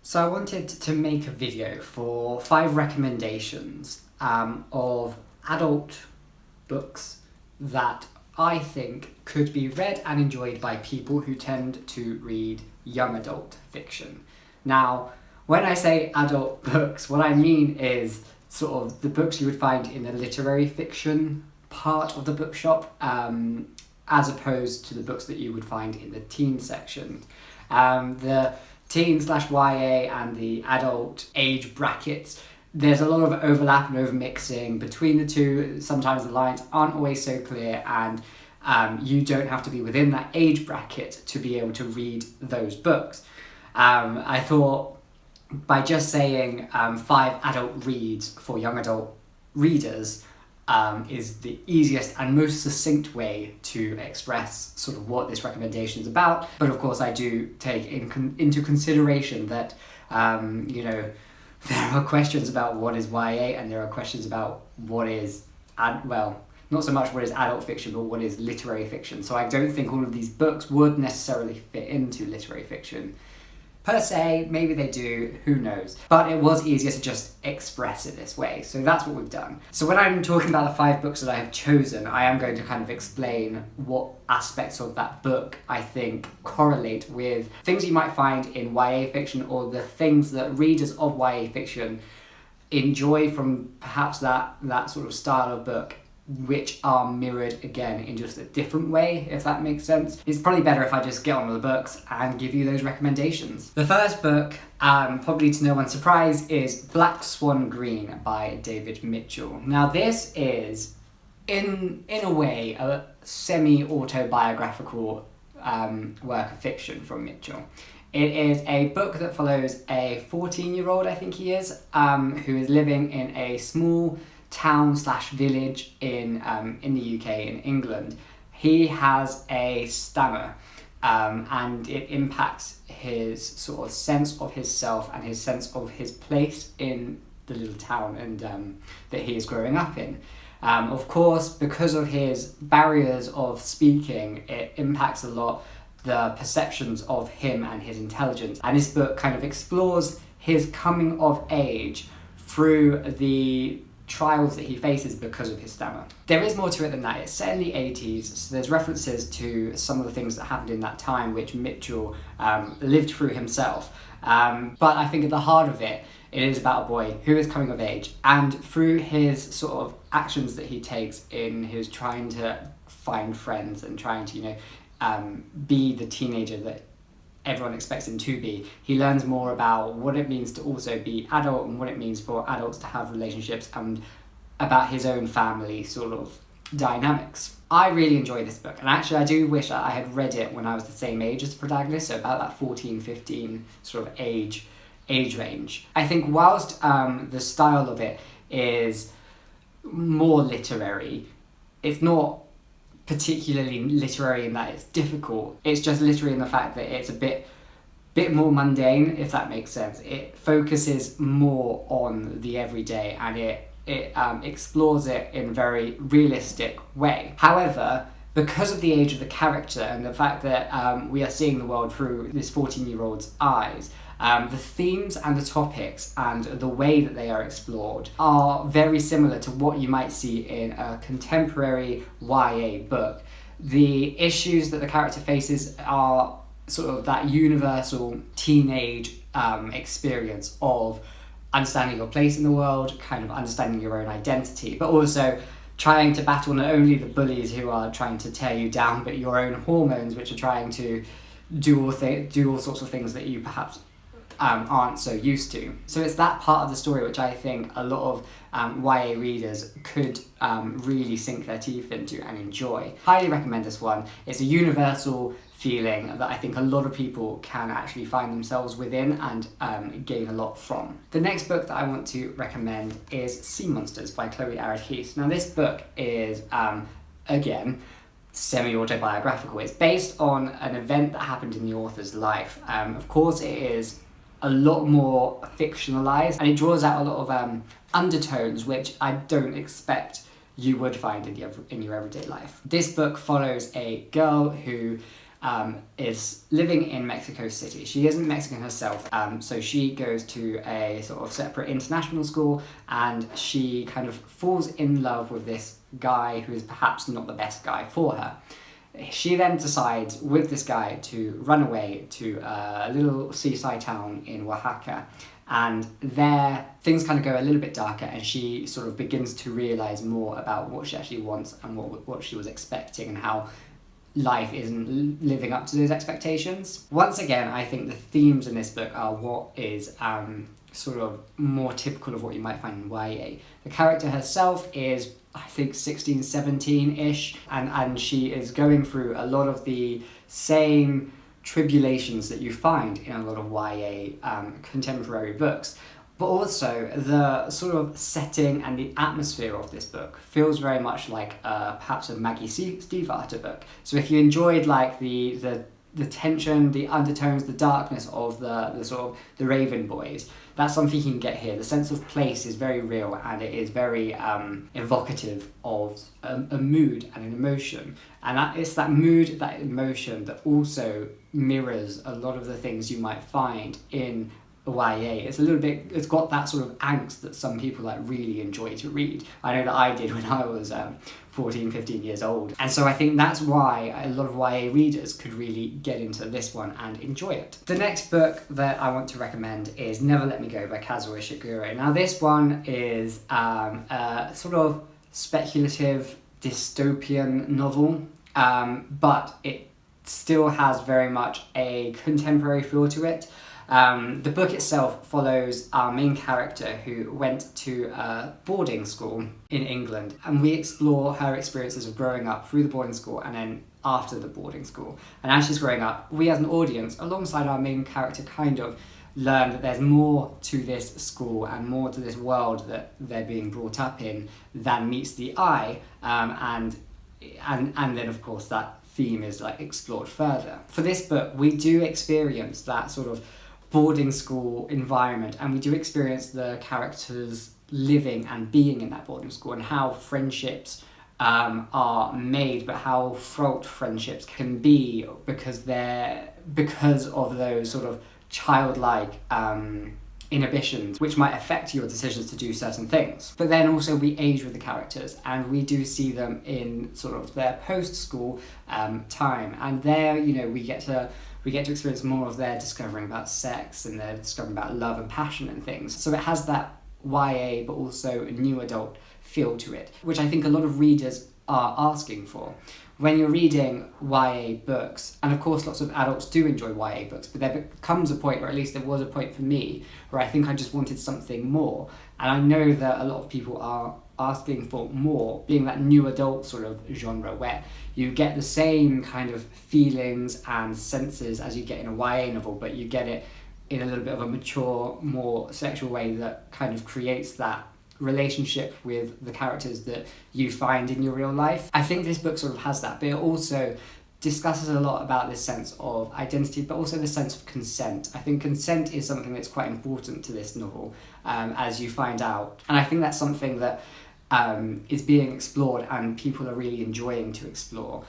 So I wanted to make a video for 5 recommendations of adult books that I think could be read and enjoyed by people who tend to read young adult fiction. Now, when I say adult books, what I mean is sort of the books you would find in the literary fiction part of the bookshop, as opposed to the books that you would find in the teen section. The teen/YA and the adult age brackets, there's a lot of overlap and overmixing between the two. Sometimes the lines aren't always so clear, and you don't have to be within that age bracket to be able to read those books. I thought by just saying 5 adult reads for young adult readers is the easiest and most succinct way to express sort of what this recommendation is about. But of course I do take into consideration that, there are questions about what is YA, and there are questions about what is, not so much what is adult fiction, but what is literary fiction. So I don't think all of these books would necessarily fit into literary fiction per se. Maybe they do, who knows. But it was easier to just express it this way, so that's what we've done. So when I'm talking about the 5 books that I have chosen, I am going to kind of explain what aspects of that book I think correlate with things you might find in YA fiction, or the things that readers of YA fiction enjoy from perhaps that sort of style of book, which are mirrored again in just a different way, if that makes sense. It's probably better if I just get on with the books and give you those recommendations. The first book, probably to no one's surprise, is Black Swan Green by David Mitchell. Now this is, in a way, a semi-autobiographical work of fiction from Mitchell. It is a book that follows a 14-year-old, I think he is, who is living in a small town/village in the UK, in England. He has a stammer, and it impacts his sort of sense of his self and his sense of his place in the little town and that he is growing up in. Of course, because of his barriers of speaking, it impacts a lot the perceptions of him and his intelligence. And this book kind of explores his coming of age through the trials that he faces because of his stammer. There is more to it than that. It's set in the 80s, so there's references to some of the things that happened in that time which Mitchell lived through himself. But I think at the heart of it, it is about a boy who is coming of age, and through his sort of actions that he takes in his trying to find friends and trying to, be the teenager that everyone expects him to be, he learns more about what it means to also be adult and what it means for adults to have relationships, and about his own family sort of dynamics. I really enjoy this book, and actually I do wish I had read it when I was the same age as the protagonist, so about that 14, 15 sort of age range. I think whilst the style of it is more literary, it's not particularly literary in that it's difficult. It's just literary in the fact that it's a bit more mundane, if that makes sense. It focuses more on the everyday, and it explores it in a very realistic way. However, because of the age of the character and the fact that we are seeing the world through this 14-year-old's eyes, the themes and the topics and the way that they are explored are very similar to what you might see in a contemporary YA book. The issues that the character faces are sort of that universal teenage experience of understanding your place in the world, kind of understanding your own identity, but also trying to battle not only the bullies who are trying to tear you down, but your own hormones, which are trying to do all sorts of things that you perhaps aren't so used to. So it's that part of the story which I think a lot of YA readers could really sink their teeth into and enjoy. Highly recommend this one. It's a universal feeling that I think a lot of people can actually find themselves within and gain a lot from. The next book that I want to recommend is Sea Monsters by Chloe Aridjis. Now this book is, again, semi-autobiographical. It's based on an event that happened in the author's life. Of course it is a lot more fictionalized, and it draws out a lot of undertones which I don't expect you would find in your everyday life. This book follows a girl who is living in Mexico City. She isn't Mexican herself, so she goes to a sort of separate international school, and she kind of falls in love with this guy who is perhaps not the best guy for her. She then decides with this guy to run away to a little seaside town in Oaxaca, and there things kind of go a little bit darker, and she sort of begins to realise more about what she actually wants and what she was expecting, and how life isn't living up to those expectations. Once again, I think the themes in this book are what is sort of more typical of what you might find in YA. The character herself is, I think, 16, 17-ish, and she is going through a lot of the same tribulations that you find in a lot of YA contemporary books. But also, the sort of setting and the atmosphere of this book feels very much like perhaps a Maggie Stiefvater book. So if you enjoyed like the tension, the undertones, the darkness of the sort of the Raven Boys, that's something you can get here. The sense of place is very real, and it is very evocative of a mood and an emotion. And it's that mood, that emotion, that also mirrors a lot of the things you might find in YA. It's got that sort of angst that some people like really enjoy to read. I know that I did when I was 14, 15 years old. And so I think that's why a lot of YA readers could really get into this one and enjoy it. The next book that I want to recommend is Never Let Me Go by Kazuo Ishiguro. Now this one is a sort of speculative dystopian novel, but it still has very much a contemporary feel to it. The book itself follows our main character who went to a boarding school in England, and we explore her experiences of growing up through the boarding school and then after the boarding school. And as she's growing up, we as an audience, alongside our main character, kind of learn that there's more to this school and more to this world that they're being brought up in than meets the eye, and then of course that theme is like explored further. For this book, we do experience that sort of boarding school environment, and we do experience the characters living and being in that boarding school, and how friendships are made, but how fraught friendships can be because of those sort of childlike inhibitions which might affect your decisions to do certain things. But then also we age with the characters, and we do see them in sort of their post-school time, and there, you know, we get to experience more of their discovering about sex and their discovering about love and passion and things. So it has that YA but also a new adult feel to it, which I think a lot of readers are asking for. When you're reading YA books, and of course lots of adults do enjoy YA books, but there becomes a point, or at least there was a point for me, where I think I just wanted something more. And I know that a lot of people are asking for more, being that new adult sort of genre where you get the same kind of feelings and senses as you get in a YA novel, but you get it in a little bit of a mature, more sexual way that kind of creates that relationship with the characters that you find in your real life. I think this book sort of has that, but it also discusses a lot about this sense of identity, but also the sense of consent. I think consent is something that's quite important to this novel, as you find out. And I think that's something that is being explored and people are really enjoying to explore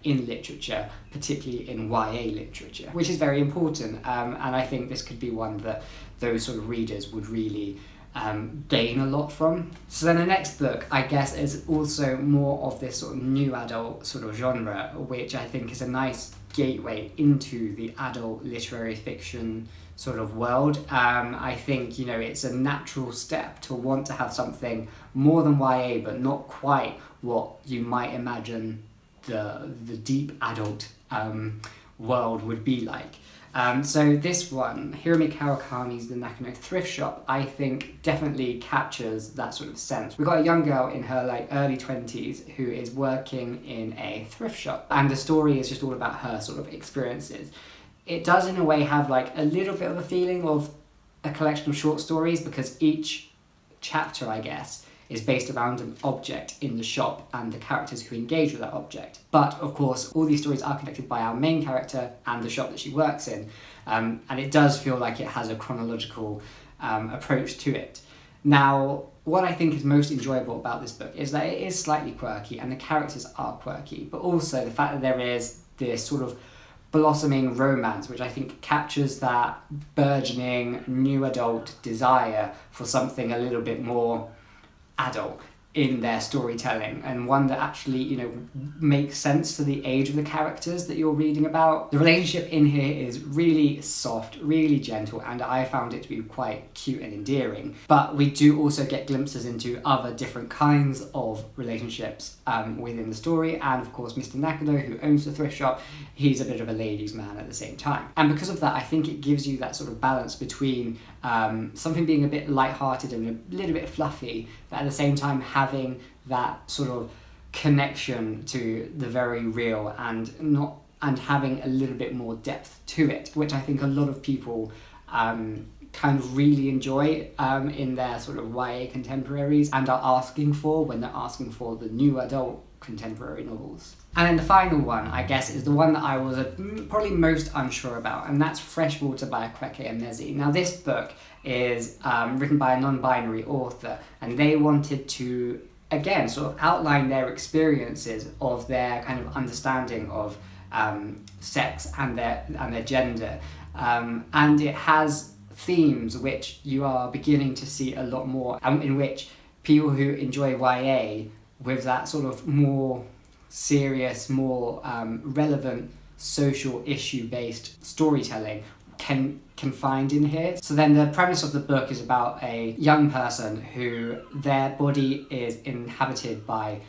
in literature, particularly in YA literature, which is very important. And I think this could be one that those sort of readers would really gain a lot from. So then the next book, I guess, is also more of this sort of new adult sort of genre, which I think is a nice gateway into the adult literary fiction sort of world. I think, you know, it's a natural step to want to have something more than YA, but not quite what you might imagine the deep adult world would be like. So this one, Hiromi Kawakami's The Nakano Thrift Shop, I think definitely captures that sort of sense. We've got a young girl in her like early 20s who is working in a thrift shop, and the story is just all about her sort of experiences. It does in a way have like a little bit of a feeling of a collection of short stories, because each chapter, I guess, is based around an object in the shop and the characters who engage with that object. But of course, all these stories are connected by our main character and the shop that she works in. And it does feel like it has a chronological approach to it. Now, what I think is most enjoyable about this book is that it is slightly quirky and the characters are quirky, but also the fact that there is this sort of blossoming romance, which I think captures that burgeoning new adult desire for something a little bit more adult in their storytelling, and one that actually, you know, makes sense to the age of the characters that you're reading about. The relationship in here is really soft, really gentle, and I found it to be quite cute and endearing. But we do also get glimpses into other different kinds of relationships within the story, and of course Mr. Nakano, who owns the thrift shop, he's a bit of a ladies' man at the same time. And because of that, I think it gives you that sort of balance between something being a bit light-hearted and a little bit fluffy, but at the same time having that sort of connection to the very real and having a little bit more depth to it, which I think a lot of people kind of really enjoy in their sort of YA contemporaries and are asking for when they're asking for the new adult contemporary novels. And then the final one, I guess, is the one that I was probably most unsure about, and that's Freshwater by Akwaeke and Emezi. Now this book is written by a non-binary author, and they wanted to, again, sort of outline their experiences of their kind of understanding of sex and their gender. And it has themes which you are beginning to see a lot more, in which people who enjoy YA with that sort of more serious, more relevant social issue-based storytelling can find in here. So then the premise of the book is about a young person who their body is inhabited by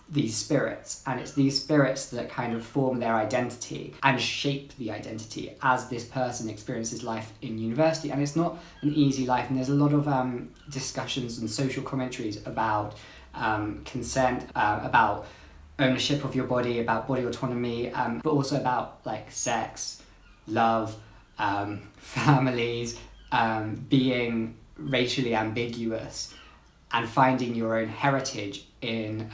these spirits, and it's these spirits that kind of form their identity and shape the identity as this person experiences life in university. And it's not an easy life, and there's a lot of discussions and social commentaries about consent, about ownership of your body, about body autonomy, but also about like sex, love, families, being racially ambiguous, and finding your own heritage in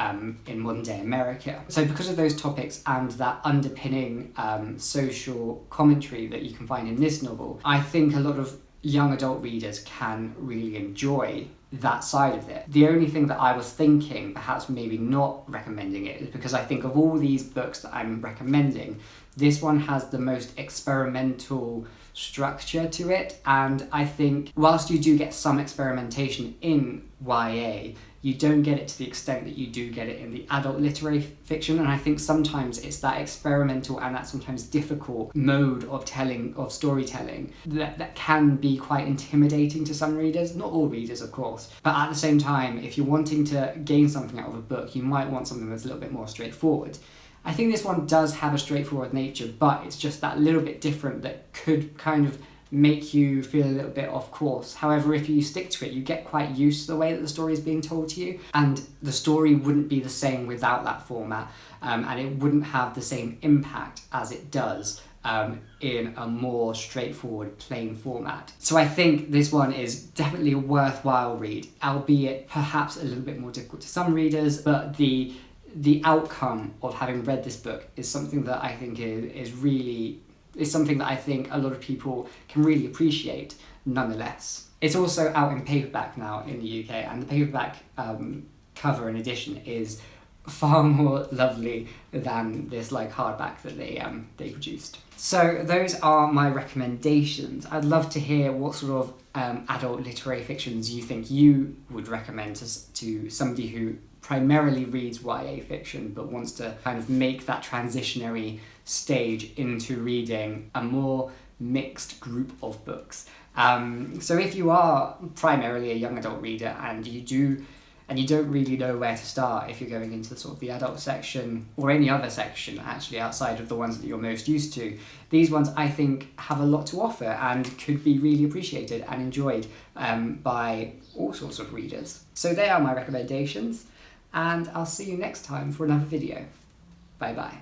modern day America. So because of those topics and that underpinning social commentary that you can find in this novel, I think a lot of young adult readers can really enjoy that side of it. The only thing that I was thinking, perhaps maybe not recommending it, is because I think of all these books that I'm recommending, this one has the most experimental structure to it, and I think whilst you do get some experimentation in YA, you don't get it to the extent that you do get it in the adult literary fiction. And I think sometimes it's that experimental and that sometimes difficult mode of storytelling that can be quite intimidating to some readers. Not all readers, of course, but at the same time, if you're wanting to gain something out of a book, you might want something that's a little bit more straightforward. I think this one does have a straightforward nature, but it's just that little bit different that could kind of make you feel a little bit off course. However, if you stick to it, you get quite used to the way that the story is being told to you, and the story wouldn't be the same without that format, and it wouldn't have the same impact as it does in a more straightforward, plain format. So I think this one is definitely a worthwhile read, albeit perhaps a little bit more difficult to some readers, but the outcome of having read this book is something that I think is something that I think a lot of people can really appreciate nonetheless. It's also out in paperback now in the UK, and the paperback cover and edition is far more lovely than this like hardback that they produced. So those are my recommendations. I'd love to hear what sort of adult literary fictions you think you would recommend to somebody who primarily reads YA fiction but wants to kind of make that transitionary stage into reading a more mixed group of books. So if you are primarily a young adult reader and you don't really know where to start if you're going into sort of the adult section or any other section actually outside of the ones that you're most used to, these ones I think have a lot to offer and could be really appreciated and enjoyed by all sorts of readers. So they are my recommendations, and I'll see you next time for another video. Bye bye.